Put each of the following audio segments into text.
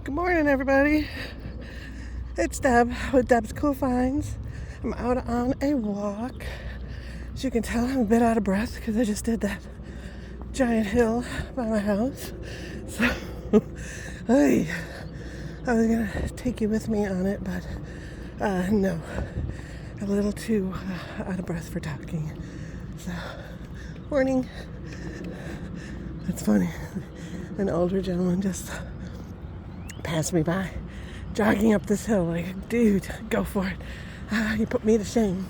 Good morning, everybody. It's Deb with Deb's Cool Finds. I'm out on a walk. As you can tell, I'm a bit out of breath because I just did that giant hill by my house. So, I was gonna take you with me on it, but no, a little too out of breath for talking. So, warning. That's funny. An older gentleman just passed me by, jogging up this hill. Like, dude, go for it. You put me to shame.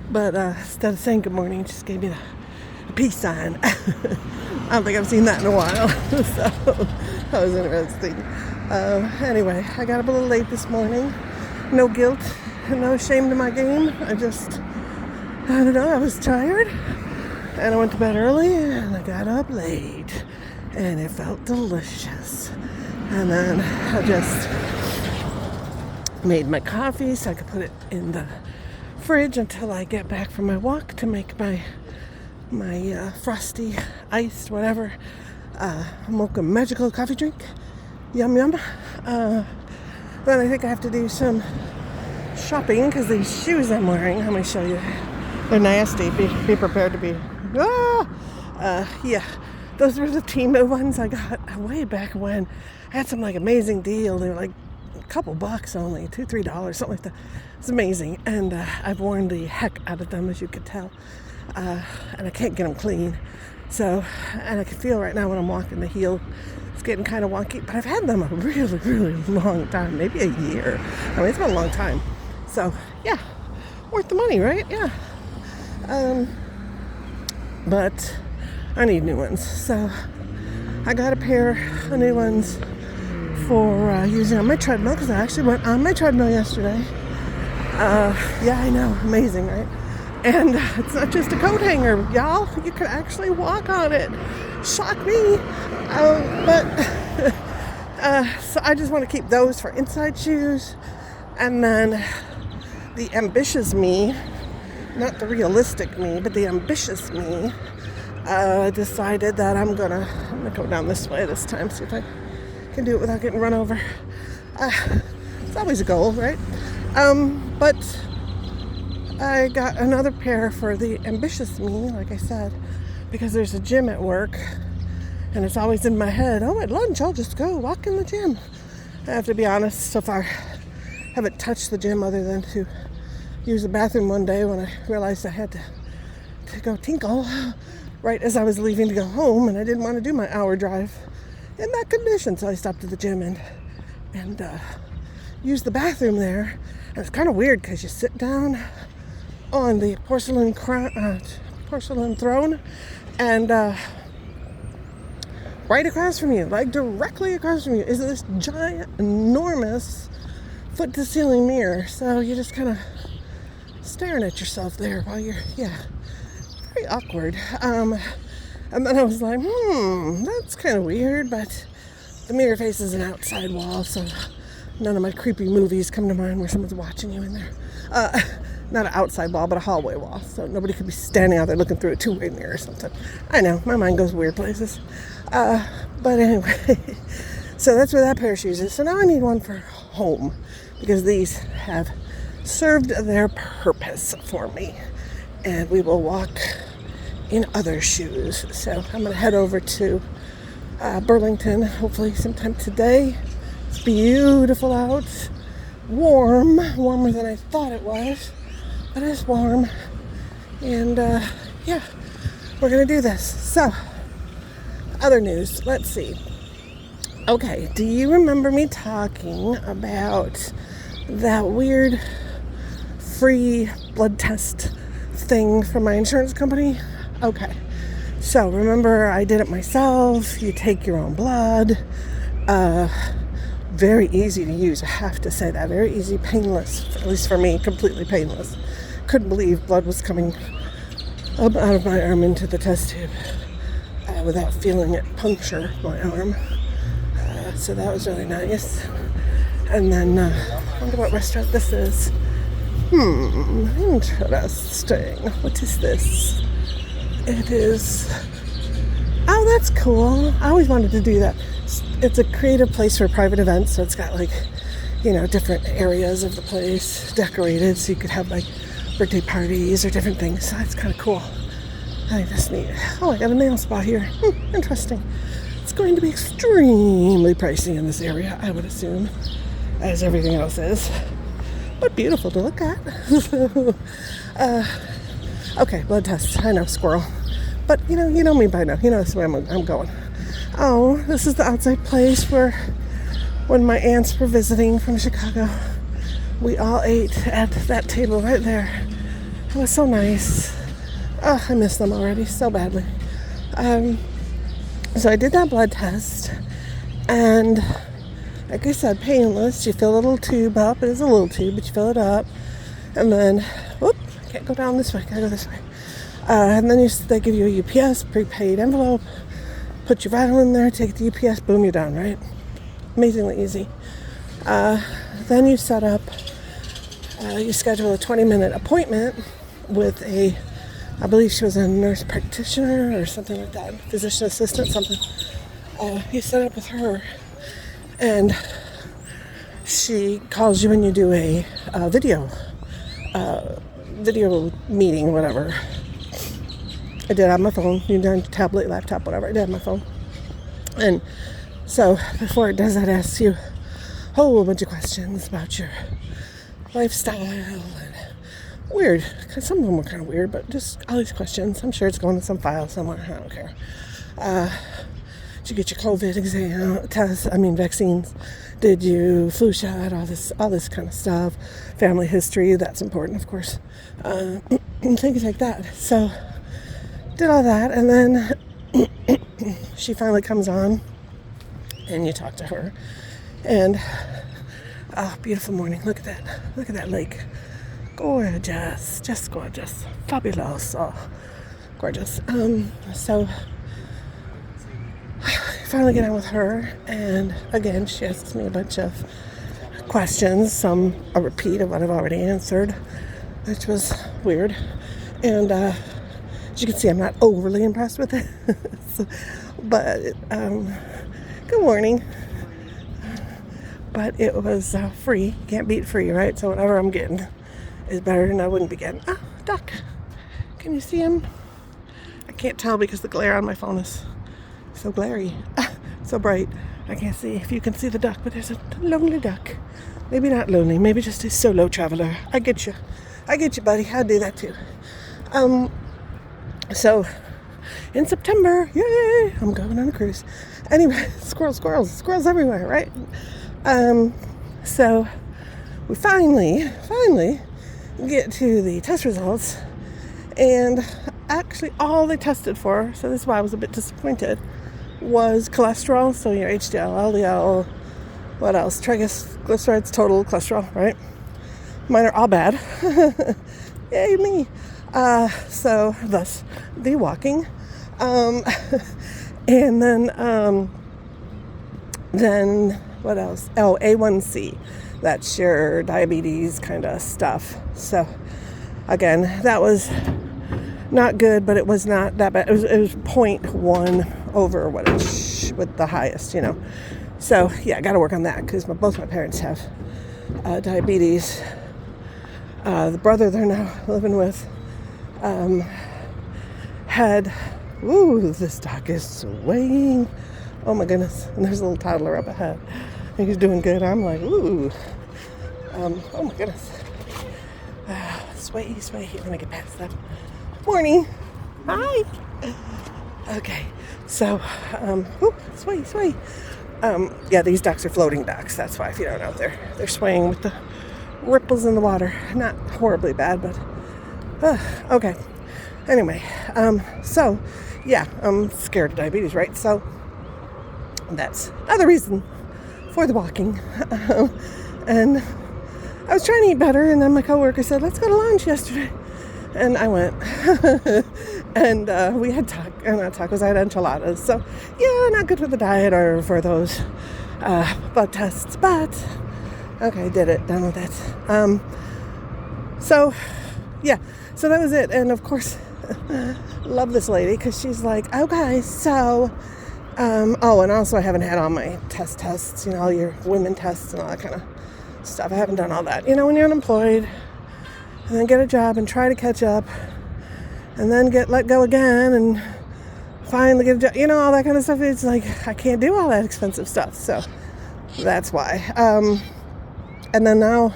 But instead of saying good morning, just gave me the peace sign. I don't think I've seen that in a while. So that was interesting. Anyway, I got up a little late this morning. No guilt, no shame to my game. I don't know, I was tired. And I went to bed early and I got up late. And it felt delicious. And then I just made my coffee so I could put it in the fridge until I get back from my walk to make my frosty, iced, whatever, mocha magical coffee drink. Yum, yum. Then I think I have to do some shopping because these shoes I'm wearing, let me show you. They're nasty. Be prepared to be... yeah. Those were the Temu ones I got way back when. I had some like amazing deal. They were like a couple bucks only, $2-3, something like that. It's amazing. And I've worn the heck out of them, as you could tell. And I can't get them clean. So, and I can feel right now when I'm walking, the heel is getting kind of wonky. But I've had them a really, really long time, maybe a year. I mean, it's been a long time. So, yeah, worth the money, right? Yeah. But I need new ones. So I got a pair of new ones for using on my treadmill because I actually went on my treadmill yesterday. Yeah, I know. Amazing, right? And it's not just a coat hanger, y'all. You could actually walk on it. Shock me. So I just want to keep those for inside shoes. And then the ambitious me, not the realistic me, but the ambitious me, decided that I'm gonna go down this way this time, see if I can do it without getting run over. It's always a goal, right? But I got another pair for the ambitious me, like I said, because there's a gym at work, and it's always in my head, oh, at lunch I'll just go walk in the gym. I have to be honest, so far I haven't touched the gym other than to use the bathroom one day when I realized I had to go tinkle right as I was leaving to go home, and I didn't want to do my hour drive in that condition, so I stopped at the gym and used the bathroom there. And it's kind of weird because you sit down on the porcelain throne, and right across from you, like directly across from you, is this giant, enormous foot-to-ceiling mirror. So you're just kind of staring at yourself there while you're, very awkward. And then I was like, that's kind of weird, but the mirror faces an outside wall, so none of my creepy movies come to mind where someone's watching you in there. Not an outside wall, but a hallway wall, so nobody could be standing out there looking through a two-way mirror or something. I know, my mind goes weird places. But anyway, so that's where that pair of shoes is. So now I need one for home, because these have served their purpose for me. And we will walk in other shoes. So I'm going to head over to Burlington, hopefully sometime today. It's beautiful out. Warmer than I thought it was. But it's warm. And we're going to do this. So, other news. Let's see. Okay, do you remember me talking about that weird free blood test thing from my insurance company? Okay, so remember I did it myself. You take your own blood. Very easy to use, I have to say that. Very easy, painless, at least for me, completely painless. Couldn't believe blood was coming up out of my arm into the test tube without feeling it puncture my arm. So that was really nice. And then, I wonder what restaurant this is. Interesting. What is this? It is... Oh, that's cool. I always wanted to do that. it's a creative place for private events. So it's got like, different areas of the place decorated, so you could have like birthday parties or different things. So that's kind of cool. I think that's neat. Oh, I got a nail spa here. Interesting. It's going to be extremely pricey in this area, I would assume, as everything else is. But beautiful to look at. Okay, blood tests. I know, squirrel. But you know me by now. You know that's where I'm going. Oh, this is the outside place where when my aunts were visiting from Chicago, we all ate at that table right there. It was so nice. Oh, I miss them already so badly. So I did that blood test, and like I said, painless. You fill a little tube up. It is a little tube, but you fill it up, and then, whoop, can't go down this way. Gotta go this way. And then they give you a UPS prepaid envelope. Put your vital in there, take the UPS, boom, you're done, right? Amazingly easy. Then you set up, you schedule a 20-minute appointment with I believe she was a nurse practitioner or something like that, physician assistant, something. You set up with her, and she calls you when you do a video meeting, whatever. I did on my phone, tablet, laptop, whatever. I did on my phone. And so before it does that, it asks you a whole bunch of questions about your lifestyle and weird, because some of them were kind of weird, but just all these questions. I'm sure it's going to some file somewhere. I don't care. Did you get your COVID vaccines? Did you flu shot? All this kind of stuff. Family history, that's important, of course. Things like that. So did all that, and then she finally comes on, and you talk to her, and beautiful morning. Look at that lake. Gorgeous, just gorgeous, fabulous, gorgeous. So I finally get on with her, and again she asks me a bunch of questions, some a repeat of what I've already answered, which was weird. And as you can see, I'm not overly impressed with it. But good morning. But it was free. Can't beat free, right? So whatever I'm getting is better than I wouldn't be getting. Ah, duck. Can you see him? I can't tell because the glare on my phone is so glary, so bright. I can't see if you can see the duck, but there's a lonely duck. Maybe not lonely, maybe just a solo traveler. I get you, buddy. I'd do that too. So in September, yay, I'm going on a cruise. Anyway, squirrels everywhere, right? So we finally get to the test results, and actually all they tested for, so this is why I was a bit disappointed, was cholesterol. So your HDL, LDL, what else? Triglycerides, total cholesterol, right? Mine are all bad. Yay, me. So thus the walking. And then what else? Oh, A1C. That's your diabetes kind of stuff. So again, that was not good, but it was not that bad. It was 0.1 over what it's with the highest, So yeah, I got to work on that because both my parents have diabetes. The brother they're now living with had. Ooh, this dog is swaying. Oh my goodness. And there's a little toddler up ahead. I think he's doing good. I'm like, ooh. Oh my goodness. Sway. I'm gonna get past that. Morning. Hi. Okay. So, sway. Yeah, these ducks are floating ducks. That's why, if you don't know, they're swaying with the ripples in the water. Not horribly bad, but okay. Anyway, so yeah, I'm scared of diabetes, right? So that's another reason for the walking. And I was trying to eat better, and then my coworker said, let's go to lunch yesterday. And I went. And we had tacos, I had enchiladas. So yeah, not good for the diet or for those blood tests, but okay, did it, done with it. So yeah, so that was it. And of course, love this lady because she's like, okay, so Oh, and also I haven't had all my tests, all your women tests and all that kind of stuff. I haven't done all that. When you're unemployed and then get a job and try to catch up and then get let go again and finally get a job, all that kind of stuff. It's like, I can't do all that expensive stuff. So that's why. And then now,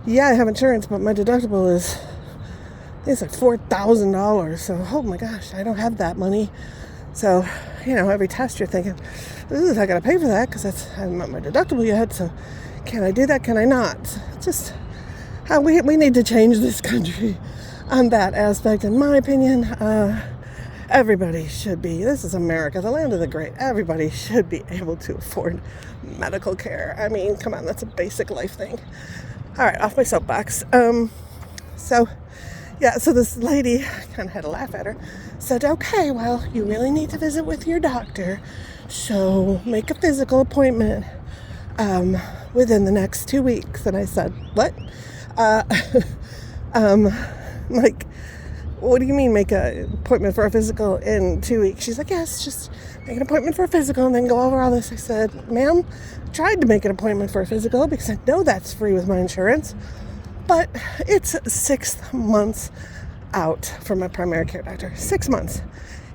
I have insurance, but my deductible is, it's like $4,000. So, oh my gosh, I don't have that money. So, every test you're thinking, ooh, I got to pay for that because I haven't met my deductible yet. So, can I do that? Can I not? Just how we need to change this country on that aspect. In my opinion, everybody should be. This is America, the land of the great. Everybody should be able to afford medical care. I mean, come on, that's a basic life thing. All right, off my soapbox. So this lady, I kind of had to laugh at her, said, okay, well, you really need to visit with your doctor, so make a physical appointment within the next 2 weeks. And I said, what? Like, what do you mean make an appointment for a physical in 2 weeks? She's like, yes, just make an appointment for a physical and then go over all this. I said, ma'am, I tried to make an appointment for a physical because I know that's free with my insurance. But it's 6 months out from my primary care doctor. 6 months.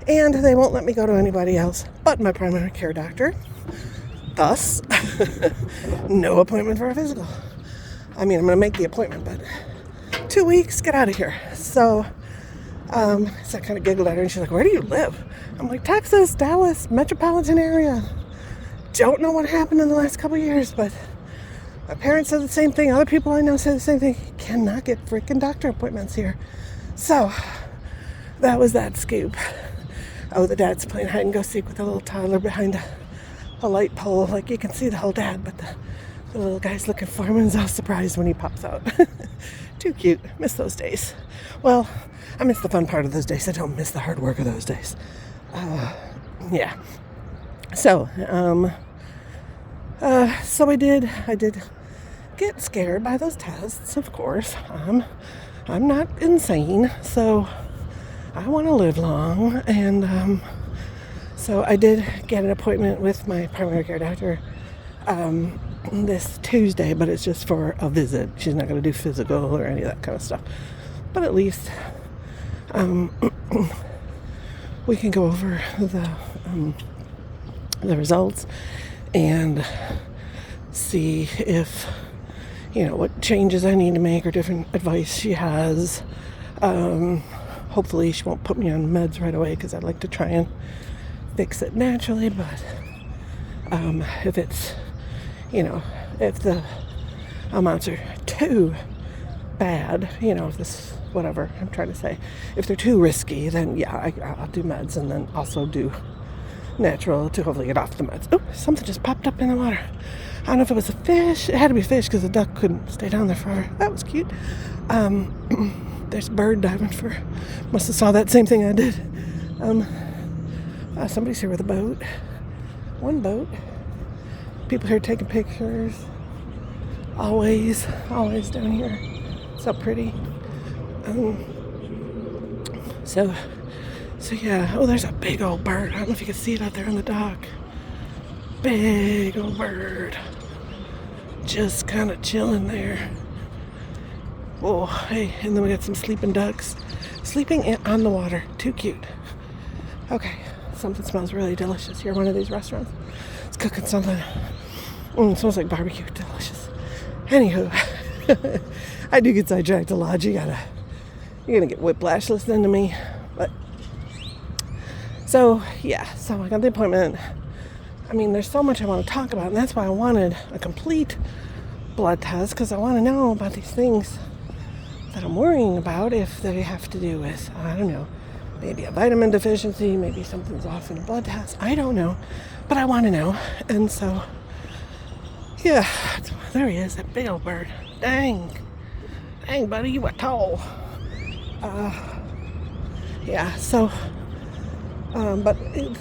And they won't let me go to anybody else but my primary care doctor. Thus, no appointment for a physical. I mean, I'm going to make the appointment, but 2 weeks, get out of here. So, so I kind of giggled at her and she's like, where do you live? I'm like, Texas, Dallas, metropolitan area. Don't know what happened in the last couple of years, but my parents said the same thing. Other people I know said the same thing. You cannot get freaking doctor appointments here. So, that was that scoop. Oh, the dad's playing hide and go seek with a little toddler behind a light pole. Like, you can see the whole dad, but the little guy's looking for him and is all surprised when he pops out. Too cute. Miss those days. Well, I miss the fun part of those days. I don't miss the hard work of those days. Yeah. So, so I did get scared by those tests, of course. I'm not insane, so I want to live long, and so I did get an appointment with my primary care doctor this Tuesday, but it's just for a visit. She's not going to do physical or any of that kind of stuff, but at least we can go over the results and see if, what changes I need to make or different advice she has. Hopefully she won't put me on meds right away because I'd like to try and fix it naturally, but if it's, if the amounts are too bad, if this, whatever I'm trying to say, if they're too risky, then I'll do meds and then also do natural to hopefully get off the meds. Oh, something just popped up in the water. I don't know if it was a fish. It had to be a fish because the duck couldn't stay down there forever. That was cute. There's a bird diving for. Must have saw that same thing I did. Somebody's here with a boat. One boat. People here taking pictures. Always down here. So pretty. So yeah. Oh, there's a big old bird. I don't know if you can see it out there on the dock. Big old bird. Just kind of chilling there. Oh, hey, and then we got some sleeping ducks. Sleeping on the water. Too cute. Okay, something smells really delicious here. One of these restaurants. It's cooking something. It smells like barbecue. Delicious. Anywho, I do get sidetracked a lot. You're gonna get whiplash listening to me. But so I got the appointment. I mean, there's so much I want to talk about, and that's why I wanted a complete blood test, because I want to know about these things that I'm worrying about, if they have to do with, I don't know, maybe a vitamin deficiency, maybe something's off in a blood test. I don't know, but I want to know. And so, yeah, there he is, that big old bird. Dang, buddy, you are tall.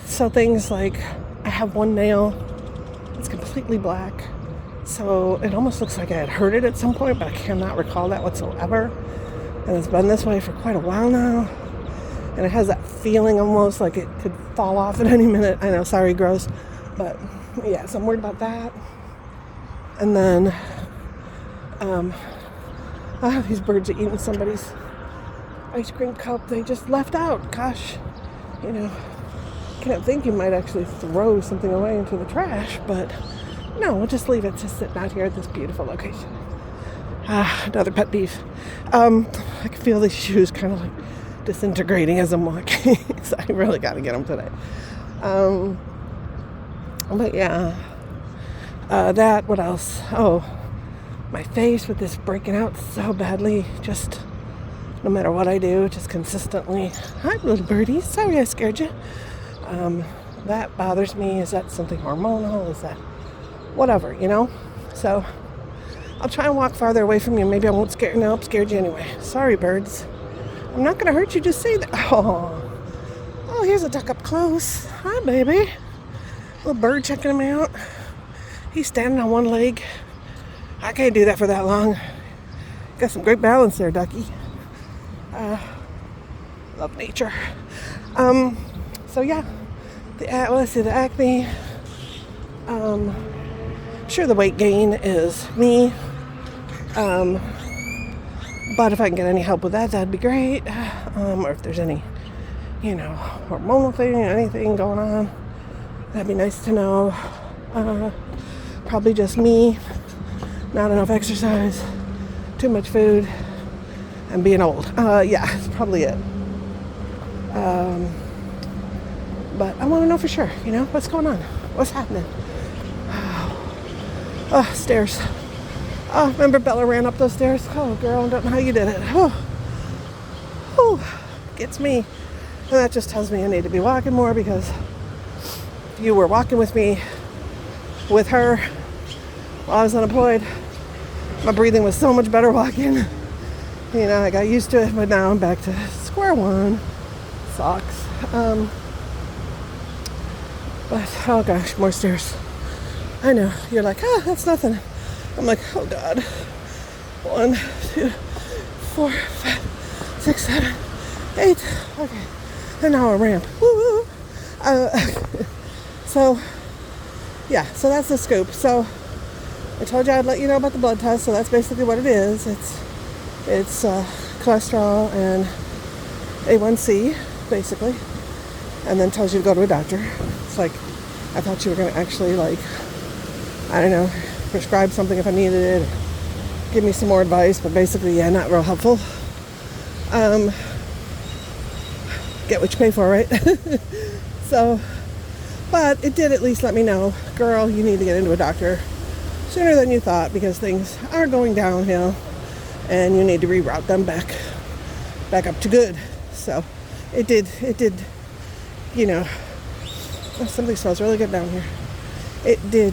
So things like, I have one nail, it's completely black, so it almost looks like I had hurt it at some point, but I cannot recall that whatsoever, and it's been this way for quite a while now. And it has that feeling almost like it could fall off at any minute. I know, sorry, gross. But yeah, so I'm worried about that. And then these birds are eating somebody's ice cream cup they just left out. Gosh, you know, can't think you might actually throw something away into the trash, but no, we'll just leave it just sitting out here at this beautiful location. Another pet peeve. I can feel these shoes kind of like disintegrating as I'm walking, so I really got to get them today. But yeah, that, what else? Oh, my face with this breaking out so badly, just no matter what I do, just consistently. Hi, little birdie. Sorry I scared you. That bothers me. Is that something hormonal? Is that whatever, you know? So I'll try and walk farther away from you. Maybe I won't scare. No, I'm scared you anyway. Sorry, birds. I'm not going to hurt you. Just say that. Oh, here's a duck up close. Hi, baby. Little bird checking him out. He's standing on one leg. I can't do that for that long. Got some great balance there, ducky. Love nature. So yeah, let's see, the acne. I'm sure the weight gain is me. But if I can get any help with that, that'd be great. Or if there's any, hormonal thing, anything going on, that'd be nice to know. Probably just me, not enough exercise, too much food, and being old. Yeah, that's probably it. But I want to know for sure, what's going on? What's happening? Oh, stairs. Oh, remember Bella ran up those stairs? Oh, girl, I don't know how you did it. Oh, gets me. And that just tells me I need to be walking more, because if you were walking with me, with her, while I was unemployed, my breathing was so much better walking. I got used to it, but now I'm back to square one. Sucks. But, oh gosh, more stairs. I know, you're like, that's nothing. I'm like, oh God. 1, 2, 4, 5, 6, 7, 8. Okay. And now a ramp. Woo! So that's the scoop. So I told you I'd let you know about the blood test. So that's basically what it is. It's cholesterol and A1C, basically. And then tells you to go to a doctor. It's like, I thought you were going to actually, prescribe something if I needed it, or give me some more advice, but basically, yeah, not real helpful. Get what you pay for, right? So, but it did at least let me know, girl, you need to get into a doctor sooner than you thought, because things are going downhill and you need to reroute them back up to good. So it did, something smells really good down here. It did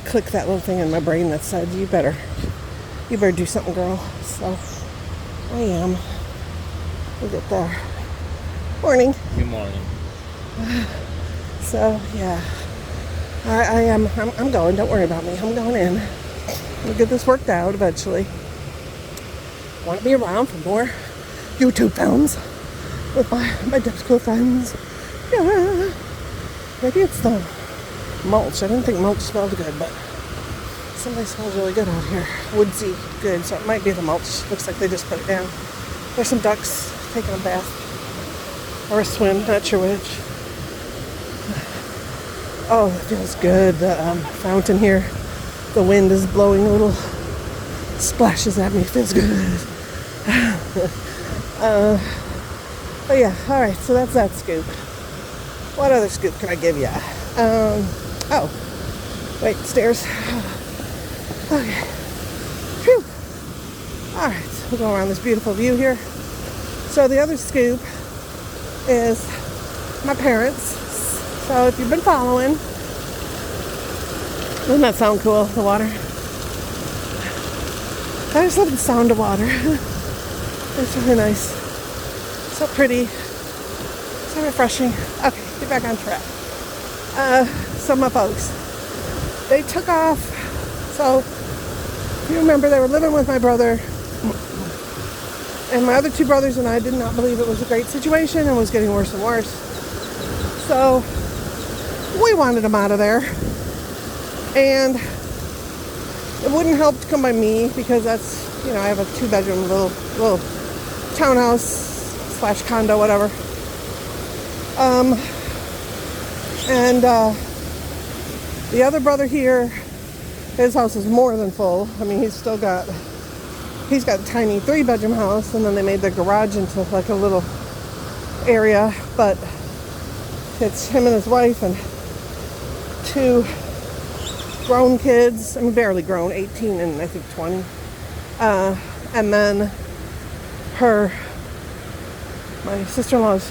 click that little thing in my brain that said, you better do something, girl. So I am. We'll get there. Morning. Good morning. So yeah, I am. I'm going. Don't worry about me. I'm going in. We'll get this worked out eventually. Want to be around for more YouTube films with my Depsco friends. Yeah. Maybe it's the mulch. I didn't think mulch smelled good, but something smells really good out here. Woodsy good, so it might be the mulch. Looks like they just put it down. There's some ducks taking a bath or a swim, not sure which. Oh, it feels good. The fountain here, the wind is blowing little splashes at me. It feels good. But yeah, all right, so that's that scoop. What other scoop can I give you? Oh, wait, stairs. Okay. Phew. All right, we'll go around this beautiful view here. So the other scoop is my parents. So if you've been following, doesn't that sound cool, the water? I just love the sound of water. It's really nice. So pretty. So refreshing. Okay, get back on track. So my folks, they took off. So if you remember, they were living with my brother And my other two brothers and I did not believe it was a great situation and was getting worse and worse. So we wanted him out of there. And it wouldn't help to come by me because that's, I have a 2-bedroom little townhouse / condo, whatever. And the other brother here, his house is more than full. I mean, he's got a tiny 3-bedroom house, and then they made the garage into like a little area, but it's him and his wife and 2 grown kids. I mean, barely grown, 18 and I think 20. And then my sister-in-law's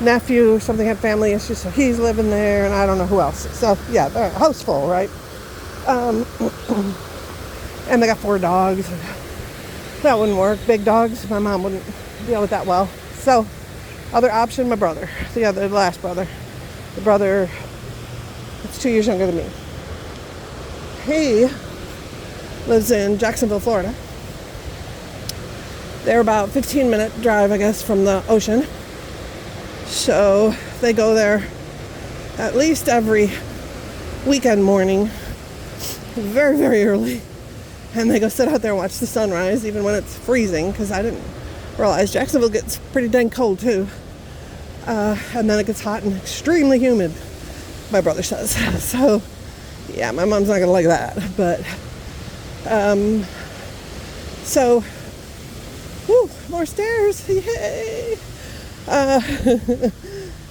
nephew, something had family issues, so he's living there, and I don't know who else. So yeah, the house full, right? And they got 4 dogs. That wouldn't work. Big dogs, my mom wouldn't deal with that well. So, other option, my brother, the last brother, the brother that's 2 years younger than me. He lives in Jacksonville, Florida. They're about 15-minute drive, I guess, from the ocean. So they go there at least every weekend morning, very, very early. And they go sit out there and watch the sunrise, even when it's freezing, because I didn't realize Jacksonville gets pretty dang cold, too. And then it gets hot and extremely humid, my brother says. So, yeah, my mom's not going to like that. But, so, whew, more stairs. Yay! I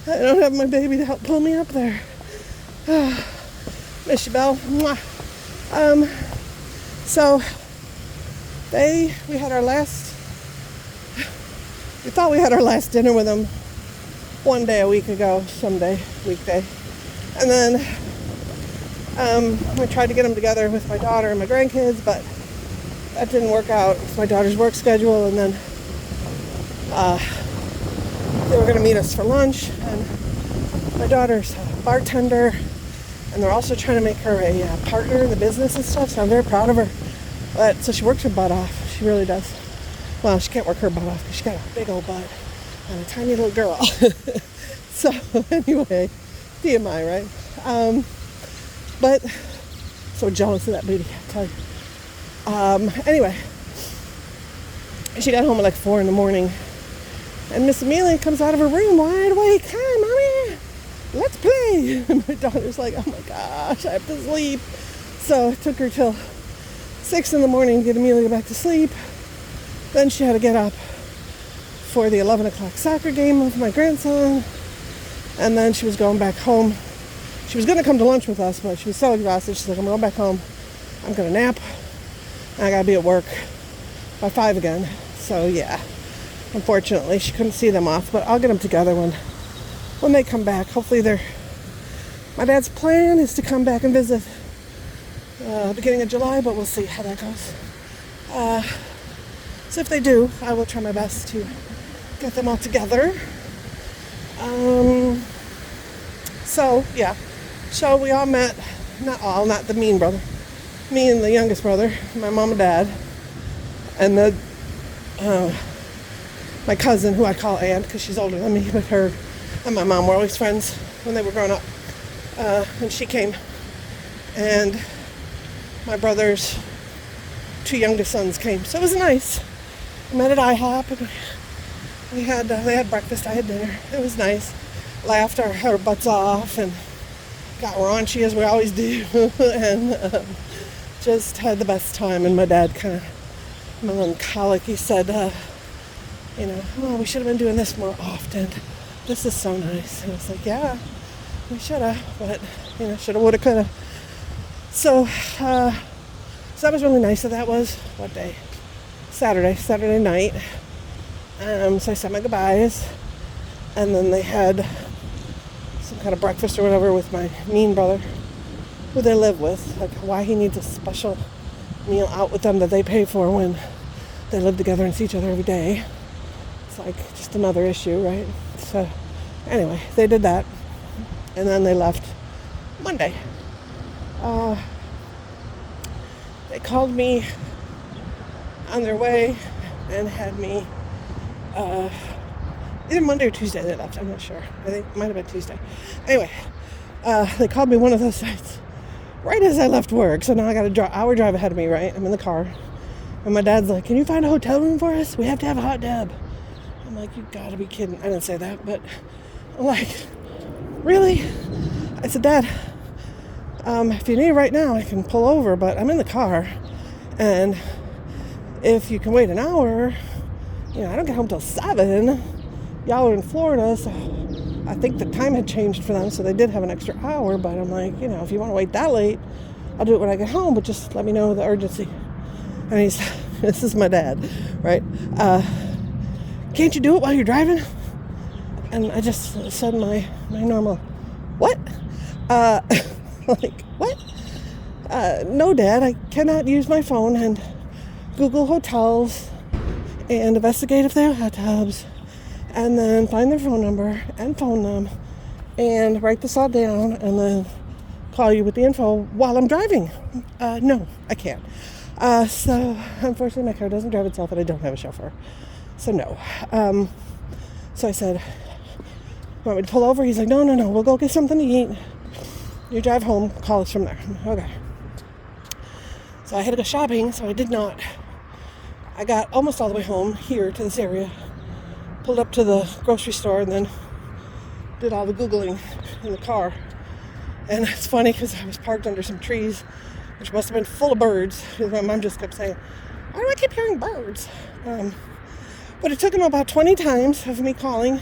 don't have my baby to help pull me up there. Miss you, Belle. Mwah. So we thought we had our last dinner with them one day a week ago, someday, weekday. And then I tried to get them together with my daughter and my grandkids, but that didn't work out with my daughter's work schedule. And then they were going to meet us for lunch, and my daughter's a bartender, and they're also trying to make her a partner in the business and stuff, so I'm very proud of her. But so she works her butt off. She really does. Well, she can't work her butt off because she's got a big old butt and a tiny little girl. So anyway, TMI, right? But so jealous of that booty, I tell you. Anyway, she got home at like 4 a.m, and Miss Amelia comes out of her room wide awake. Hi, Mommy, let's play. And my daughter's like, oh my gosh, I have to sleep. So it took her till 6 a.m. to get Amelia back to sleep. Then she had to get up for the 11 o'clock soccer game with my grandson. And then she was going back home. She was going to come to lunch with us, but she was so exhausted. She's like, I'm going back home. I'm going to nap. And I got to be at work by 5 again. So yeah, unfortunately, she couldn't see them off. But I'll get them together when they come back. Hopefully my dad's plan is to come back and visit beginning of July, but we'll see how that goes. So if they do, I will try my best to get them all together. So yeah, so we all met, not the mean brother, me and the youngest brother, my mom and dad, and my cousin, who I call Aunt because she's older than me, but her and my mom were always friends when they were growing up. And she came, and my brother's 2 youngest sons came, so it was nice. We met at IHOP, and they had breakfast, I had dinner. It was nice. Laughed our butts off and got raunchy as we always do, and just had the best time. And my dad kind of melancholic. He said, oh, we should have been doing this more often. This is so nice. And I was like, yeah, we should have, but shoulda, woulda, coulda. So that was really nice. So that was what day? Saturday night. So I said my goodbyes, and then they had some kind of breakfast or whatever with my mean brother, who they live with. Like, why he needs a special meal out with them that they pay for when they live together and see each other every day. It's like just another issue, right? So anyway, they did that, and then they left Monday. They called me on their way and had me Either Monday or Tuesday they left. I'm not sure. I think it might have been Tuesday. Anyway, they called me one of those nights right as I left work. So now I got an hour drive ahead of me, right? I'm in the car. And my dad's like, can you find a hotel room for us? We have to have a hot tub. I'm like, you gotta be kidding. I didn't say that, but I'm like, really? I said, Dad, if you need it right now, I can pull over, but I'm in the car. And if you can wait an hour, I don't get home till 7. Y'all are in Florida, so I think the time had changed for them, so they did have an extra hour, but I'm like, if you want to wait that late, I'll do it when I get home, but just let me know the urgency. And this is my dad, right? Can't you do it while you're driving? And I just said my normal, what? Like, what? No, Dad, I cannot use my phone and Google hotels and investigate if they have hot tubs and then find their phone number and phone them and write this all down and then call you with the info while I'm driving. No, I can't. So unfortunately my car doesn't drive itself and I don't have a chauffeur. So no. So I said, want me to pull over? He's like, no, we'll go get something to eat. You drive home, call us from there. Okay. So I had to go shopping, so I did not. I got almost all the way home here to this area, pulled up to the grocery store, and then did all the Googling in the car. And it's funny because I was parked under some trees, which must have been full of birds. My mom just kept saying, why do I keep hearing birds? But it took them about 20 times of me calling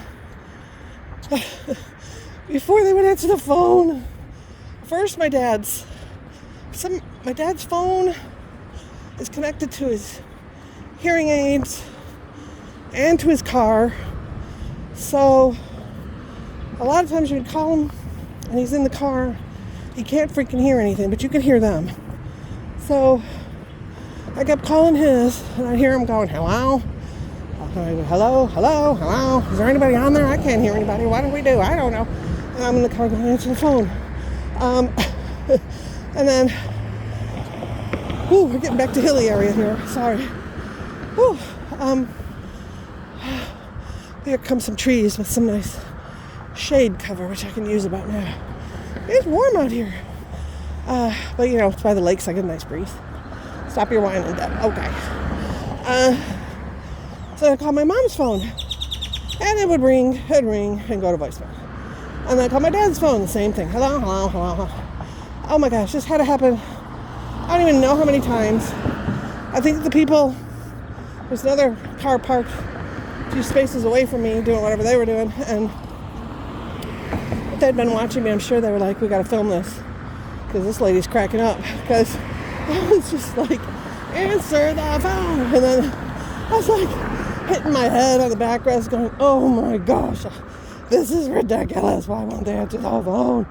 before they would answer the phone. First, my dad's phone is connected to his hearing aids and to his car. So a lot of times you would call him and he's in the car. He can't freaking hear anything, but you can hear them. So I kept calling his and I'd hear him going, hello? Hello? Is there anybody on there? I can't hear anybody. What do we do? I don't know. And I'm in the car going to answer the phone. And then, we're getting back to hilly area here. Sorry. Here come some trees with some nice shade cover, which I can use about now. It's warm out here. But it's by the lake, so I get a nice breeze. Stop your whining, Deb. Okay. So I called my mom's phone, and it would ring, and go to voicemail. And then I called my dad's phone, the same thing. Hello. Oh my gosh, this had to happen. I don't even know how many times. I think there's another car parked a few spaces away from me doing whatever they were doing, and if they'd been watching me, I'm sure they were like, we got to film this, because this lady's cracking up, because I was just like, answer the phone, and then I was like, hitting my head on the backrest going, oh my gosh, this is ridiculous. Why won't they answer the phone?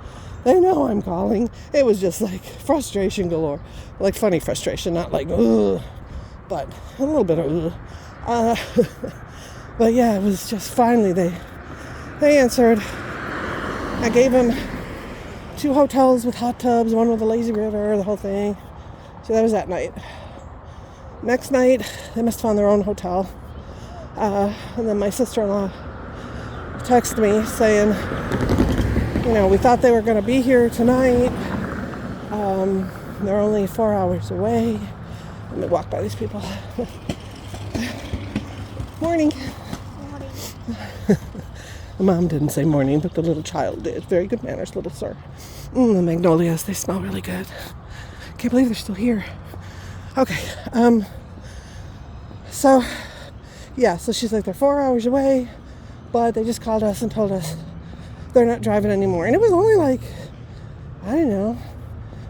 They know I'm calling. It was just like frustration galore. Like funny frustration, not like, ugh, but a little bit of ugh. But yeah, it was just finally they answered. I gave them 2 hotels with hot tubs, one with a lazy river, the whole thing. So that was that night. Next night, they must have found their own hotel. And then my sister-in-law texted me saying, we thought they were going to be here tonight. They're only 4 hours away. Let me walk by these people. Morning. The mom didn't say morning, but the little child did. Very good manners, little sir. The magnolias, they smell really good. Can't believe they're still here. Okay. So she's like, they're 4 hours away, but they just called us and told us they're not driving anymore. And it was only like, I don't know,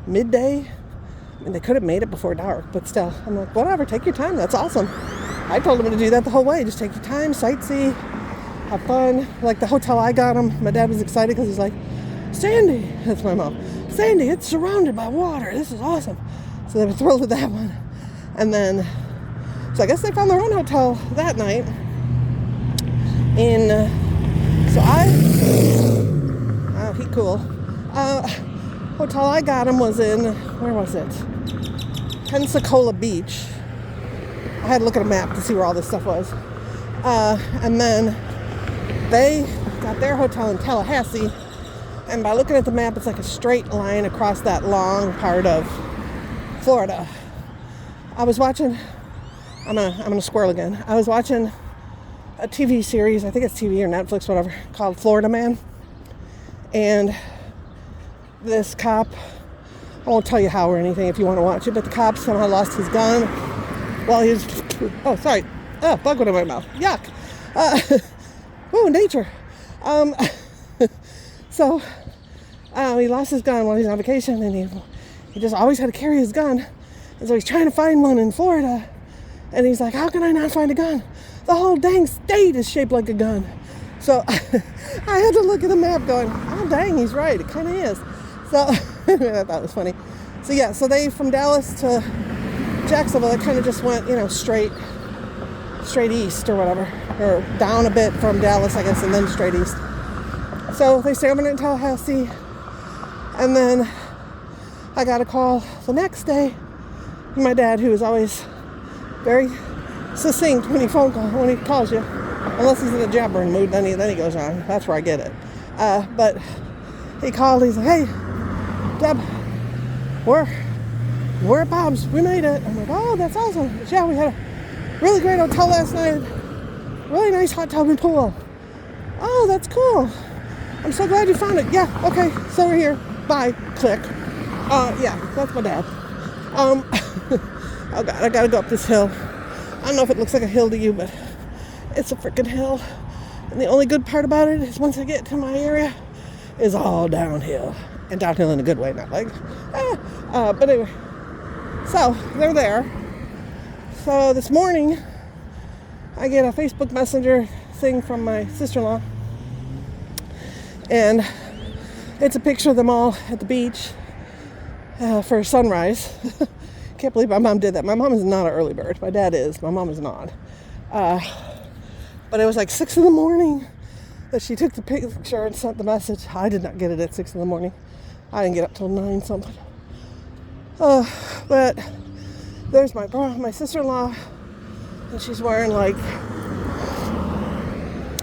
midday. I mean, they could have made it before dark, but still, I'm like, whatever, take your time. That's awesome. I told them to do that the whole way. Just take your time, sightsee, have fun. Like the hotel I got them, my dad was excited because he's like, Sandy, that's my mom, Sandy, it's surrounded by water. This is awesome. So they were thrilled with that one. And then, so I guess they found their own hotel that night. Hotel I got him was in, where was it? Pensacola Beach. I had to look at a map to see where all this stuff was. And then they got their hotel in Tallahassee. And by looking at the map, it's like a straight line across that long part of Florida. I was watching, I'm gonna squirrel again. I was watching a TV series, I think it's TV or Netflix, whatever, called Florida Man. And this cop, I won't tell you how or anything if you want to watch it, but the cop somehow lost his gun while he was, bug went in my mouth, yuck. Nature. So he lost his gun while he was on vacation, and he just always had to carry his gun. And so he's trying to find one in Florida, and he's like, how can I not find a gun? The whole dang state is shaped like a gun. So I had to look at the map going, oh dang, he's right, it kind of is. So I thought it was funny. So yeah, so they, from Dallas to Jacksonville, they kind of just went, straight east or whatever, or down a bit from Dallas, I guess, and then straight east. So they stayed overnight in Tallahassee, and then I got a call the next day from my dad, who is always very succinct when he calls you, unless he's in a jabbering mood, then he goes on. That's where I get it. But he called. He's like, "Hey, Deb, we're at Bob's. We made it." I'm like, "Oh, that's awesome." Yeah, we had a really great hotel last night. Really nice hot tub and pool. Oh, that's cool. I'm so glad you found it. Yeah, okay, so we're here. Bye. Click. Yeah, that's my dad. Oh God, I gotta go up this hill. I don't know if it looks like a hill to you, but it's a freaking hill. And the only good part about it is once I get to my area, it's all downhill. And downhill in a good way, not like, but anyway. So, they're there. So this morning, I get a Facebook Messenger thing from my sister-in-law. And it's a picture of them all at the beach for sunrise. Can't believe my mom did that. My mom is not an early bird. My dad is. My mom is not. But it was like 6 in the morning that she took the picture and sent the message. I did not get it at 6 in the morning. I didn't get up till 9 something. But there's my sister-in-law, and she's wearing like,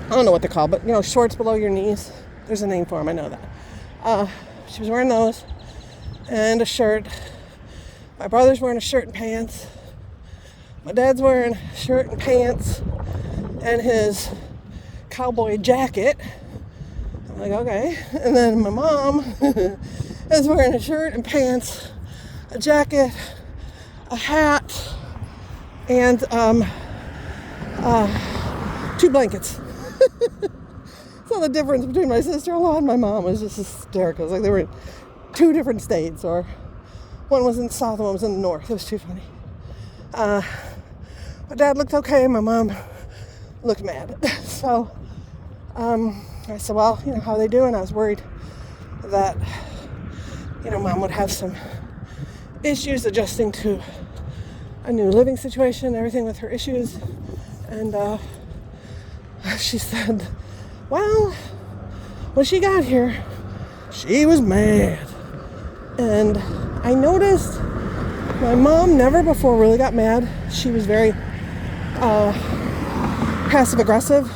I don't know what they're called, but shorts below your knees. There's a name for them, I know that. She was wearing those and a shirt. My brother's wearing a shirt and pants. My dad's wearing a shirt and pants and his cowboy jacket. I'm like, okay. And then my mom is wearing a shirt and pants, a jacket, a hat, and 2 blankets. So the difference between my sister-in-law and my mom was just hysterical. It was like they were in 2 different states, or one was in the south and one was in the north. It was too funny. My dad looked okay. My mom looked mad. So I said, well, how are they doing? I was worried that, mom would have some issues adjusting to a new living situation, everything with her issues. And she said, well, when she got here, she was mad. And I noticed my mom never before really got mad. She was very passive-aggressive.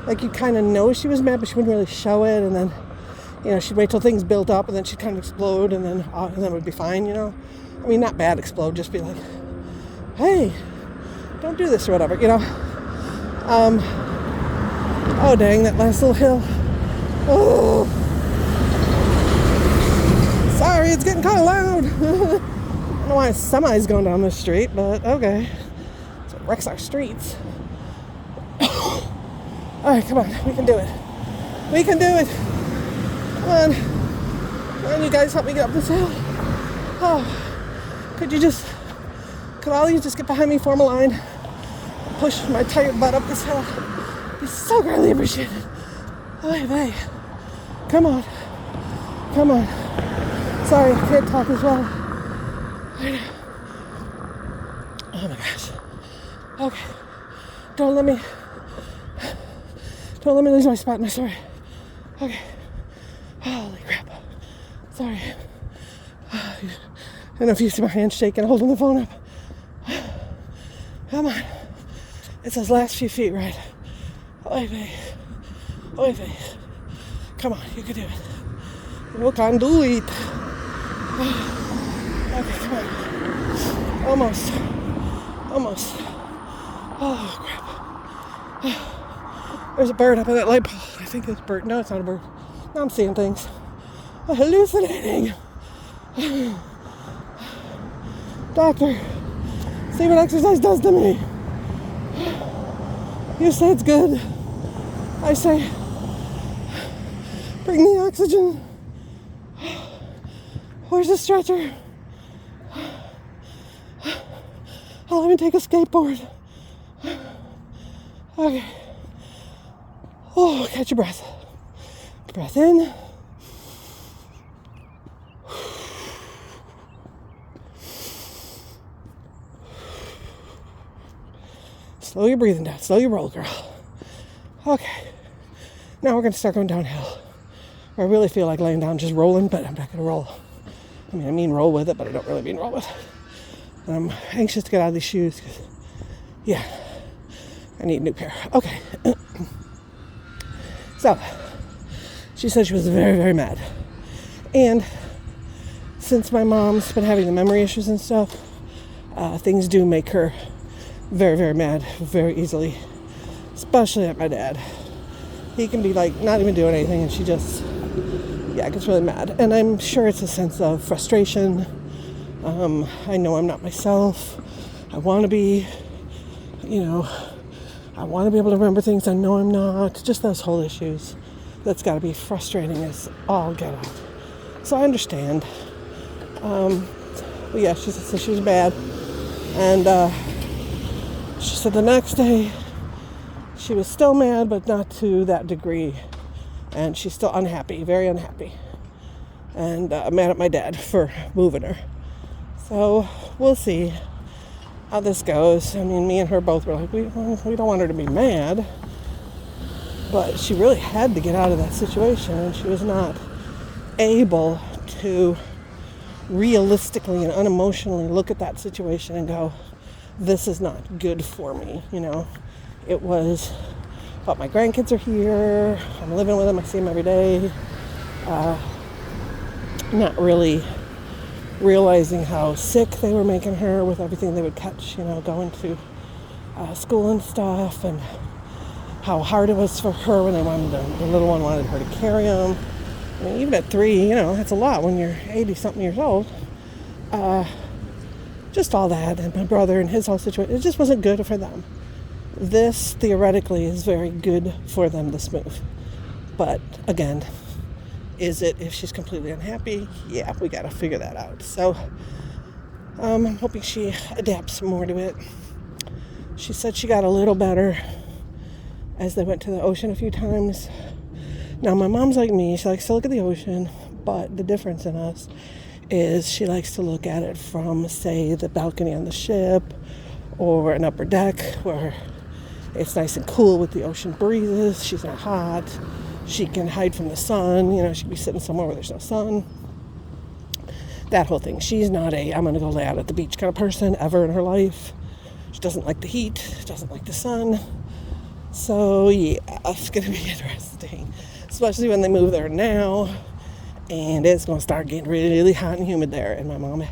Like, you kind of know she was mad, but she wouldn't really show it. And then, she'd wait till things built up, and then she'd kind of explode, and then it would be fine, I mean, not bad explode, just be like, hey, don't do this or whatever, Oh, dang, that last little hill. Oh. Sorry, it's getting kind of loud. I don't know why a semi's going down this street, but okay. So it wrecks our streets. All right, come on. We can do it. We can do it. Come on. Come on, you guys help me get up this hill. Oh, could all of you just get behind me, form a line, push my tired butt up this hill? Be so greatly appreciated. Hey, come on. Sorry, I can't talk as well. Oh my gosh. Okay. Don't let me lose my spot in my story. Okay. Holy crap. Sorry. I don't know if you see my hand shaking, holding the phone up. Come on. It's those last few feet, right? Oy vey. Oy vey. Come on, you can do it. You can do it. Okay, come on. Almost. Oh, crap. There's a bird up on that light pole. I think it's a bird. No, it's not a bird. Now I'm seeing things. I'm hallucinating. Doctor, see what exercise does to me. You say it's good. I say, bring the oxygen. Where's the stretcher? I'll even take a skateboard. Okay. Oh, catch your breath. Breath in. Slow your breathing down. Slow your roll, girl. Okay. Now we're going to start going downhill. I really feel like laying down just rolling, but I'm not going to roll. I mean roll with it, but I don't really mean roll with it. I'm anxious to get out of these shoes because, yeah, I need a new pair. Okay. So, she said she was very, very mad. And since my mom's been having the memory issues and stuff, things do make her very, very mad very easily. Especially at my dad. He can be like not even doing anything and she just, gets really mad. And I'm sure it's a sense of frustration. I know I'm not myself. I want to be, I want to be able to remember things I know I'm not. Just those whole issues. That's got to be frustrating as all get out. So I understand. But yeah, she said she was mad. And she said the next day she was still mad, but not to that degree. And she's still unhappy, very unhappy. And mad at my dad for moving her. So we'll see how this goes. I mean, me and her both were like, we don't want her to be mad. But she really had to get out of that situation. And she was not able to realistically and unemotionally look at that situation and go, this is not good for me. It was, but my grandkids are here. I'm living with them. I see them every day. Not really realizing how sick they were making her with everything they would catch, going to school and stuff, and how hard it was for her when the little one wanted her to carry them. I mean, even at 3, that's a lot when you're 80-something years old. Just all that, and my brother and his whole situation, it just wasn't good for them. This, theoretically, is very good for them, this move. But, again, is it if she's completely unhappy? Yeah, we got to figure that out. So, I'm hoping she adapts more to it. She said she got a little better as they went to the ocean a few times. Now, my mom's like me. She likes to look at the ocean, but the difference in us is she likes to look at it from, say, the balcony on the ship or an upper deck where it's nice and cool with the ocean breezes. She's not hot. She can hide from the sun. She can be sitting somewhere where there's no sun. That whole thing. She's not I'm going to go lay out at the beach kind of person ever in her life. She doesn't like the heat. Doesn't like the sun. So, yeah, it's going to be interesting. Especially when they move there now. And it's going to start getting really hot and humid there. And my mom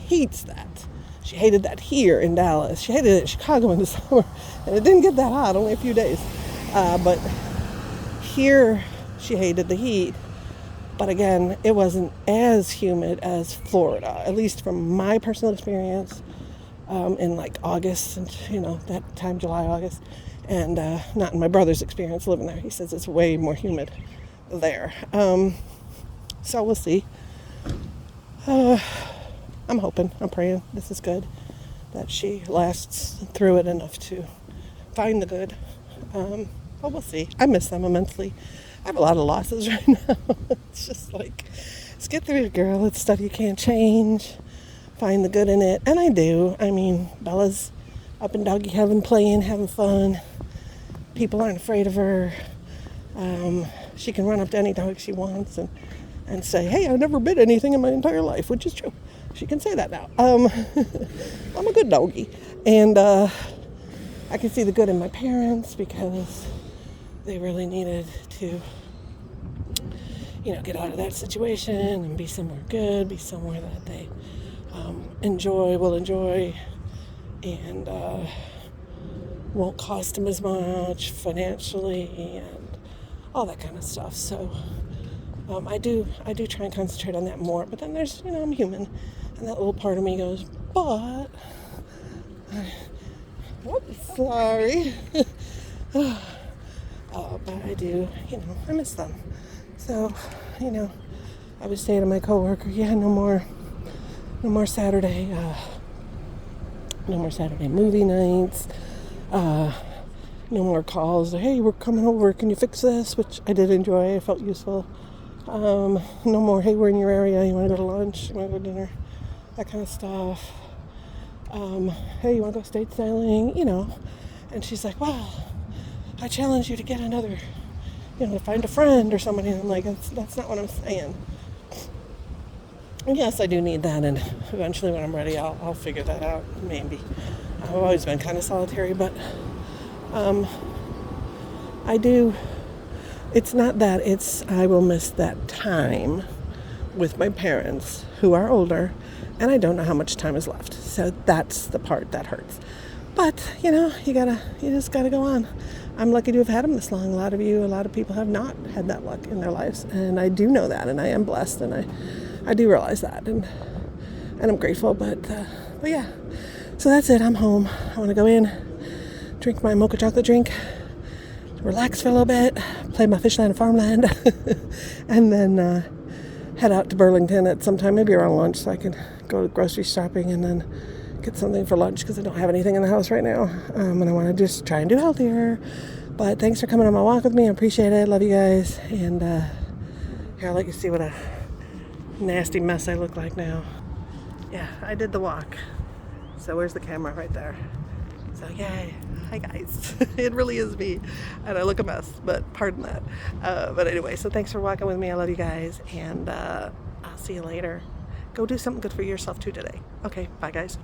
hates that. She hated that here in Dallas. She hated it in Chicago in the summer. And it didn't get that hot, only a few days. But here, she hated the heat. But again, it wasn't as humid as Florida. At least from my personal experience. In like August, and that time, July, August. And not in my brother's experience living there. He says it's way more humid there. So we'll see. I'm hoping, I'm praying this is good, that she lasts through it enough to find the good. But we'll see. I miss them immensely. I have a lot of losses right now. It's just like, let's get through it, girl. It's stuff you can't change. Find the good in it. And I do. I mean, Bella's up in doggy heaven playing, having fun. People aren't afraid of her. She can run up to any dog she wants and say, hey, I've never bit anything in my entire life, which is true. She can say that now. I'm a good doggy. And I I can see the good in my parents because they really needed to, get out of that situation and be somewhere good, be somewhere that they will enjoy, and won't cost them as much financially and all that kind of stuff. So I do try and concentrate on that more. But then there's, I'm human, and that little part of me goes, but, whoops, sorry. But I do, I miss them. So, I was saying to my coworker, no more Saturday movie nights, no more calls, hey, we're coming over, can you fix this, which I did enjoy, I felt useful. No more, hey, we're in your area, you want to go to lunch, you want to go to dinner, that kind of stuff. Hey, you want to go state styling, and she's like, well, I challenge you to get another, to find a friend or somebody, and I'm like, that's not what I'm saying. And yes, I do need that, and eventually when I'm ready, I'll figure that out, maybe. I've always been kind of solitary, but I do, it's not that, it's I will miss that time with my parents who are older, and I don't know how much time is left. So that's the part that hurts. But, you just gotta go on. I'm lucky to have had them this long. A lot of people have not had that luck in their lives, and I do know that, and I am blessed, and I do realize that, and I'm grateful, but yeah. So that's it, I'm home. I want to go in, drink my mocha chocolate drink, relax for a little bit, play my Fishland and Farmland, and then head out to Burlington at some time, maybe around lunch, so I can go grocery shopping and then get something for lunch because I don't have anything in the house right now, and I want to just try and do healthier. But thanks for coming on my walk with me. I appreciate it. Love you guys. And here, I'll let you see what a nasty mess I look like now. Yeah, I did the walk. So where's the camera? Right there. So yay. Hi guys. It really is me. And I look a mess, but pardon that. But anyway, so thanks for walking with me. I love you guys. And I'll see you later. Go do something good for yourself too today. Okay, bye guys.